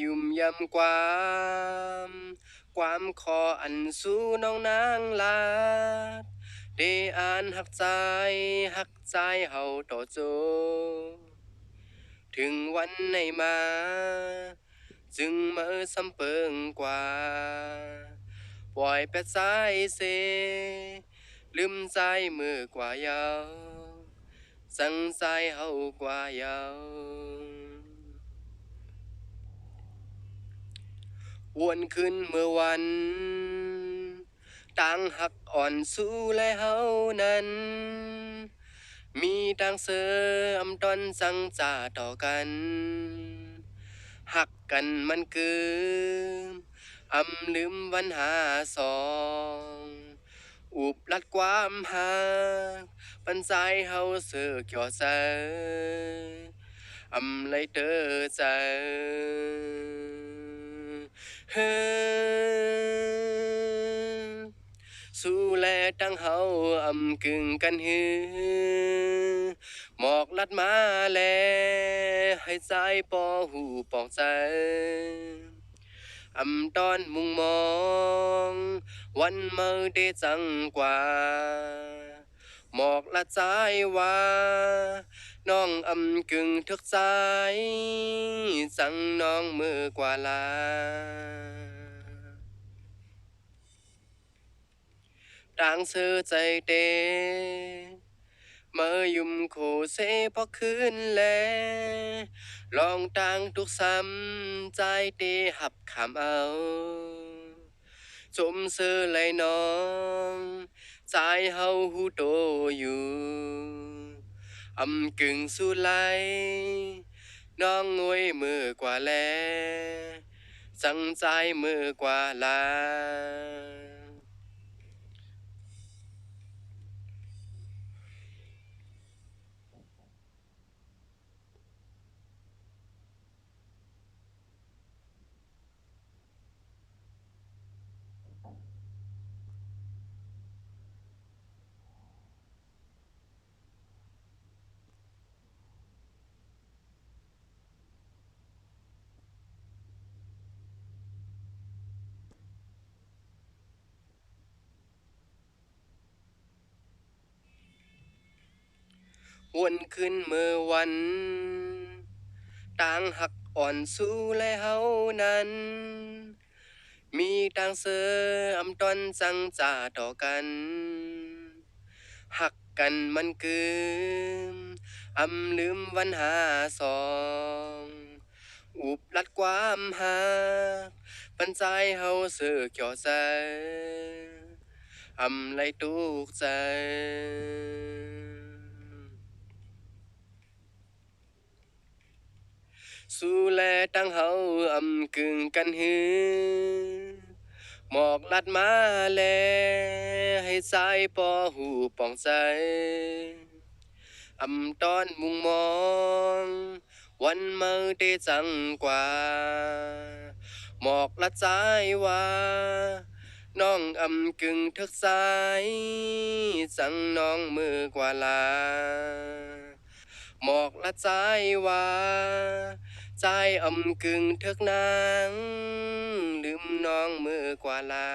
ยุ่มยำความขออันสู้น้องนางลาดได้อ่านหักใจเฮาต่อโจถึงวันไหนมาจึงเมื่อสำเปิงกว่าปล่อยเป็ดสายเซลืมใจมือกว่ายาวสั่งใจเฮากว่ายาววนขึ้นเมื่อวันต่างหักอ่อนสู้และเฮานั้นมีต่างเสริมตอนสั่งจ่าต่อกันหักกันมันคืออำลืมวันหาสองอุบลัดความหักปันใจเฮาเสือเกี่ยวใจอำเลยเตอใจเฮ้สู้แลตั้งเฮาอำกึ่งกันฮือหมอกลัดมาแลให้ใจปอหูปอกใจอำตอนมุงมองวันเมื่อได้จังกว่าหมอกละใจว่าน้องอำกึ่งทึกใจจังน้องมือกว่าลาต่างเสือใจเตเมื่อยุ่มโคเซพอคืนแลลองต่างทุกซ้ำใจเตหับขำเอาจมเสือไหลน้องใจเฮาหูโตอยู่อำกึ่งสู้ไหลน้องงวยมือกว่าแลสังใจมือกว่าลาวนขึ้นเมื่อวันต่างหักอ่อนสู้และเฮานั้นมีต่างเสืออำตอนจังจ่าต่อกันหักกันมันคืออำลืมวันหาสองอุบลัดความหักปันใจเฮาเสือเกี่ยวใจอำไลตุกใจสู้แลตั้งเฮาอำกึ่งกันฮือหมอกลัดมาแลให้สายปอหูป่องใจอำตอนมุงมองวันเมื่อได้จังกว่าหมอกลัดใจว่าน้องอำกึ่งทึกสายจังน้องมือกว่าลาหมอกละใจว่าใจอำกึ่งทึกนางลืมน้องมือกว่าลา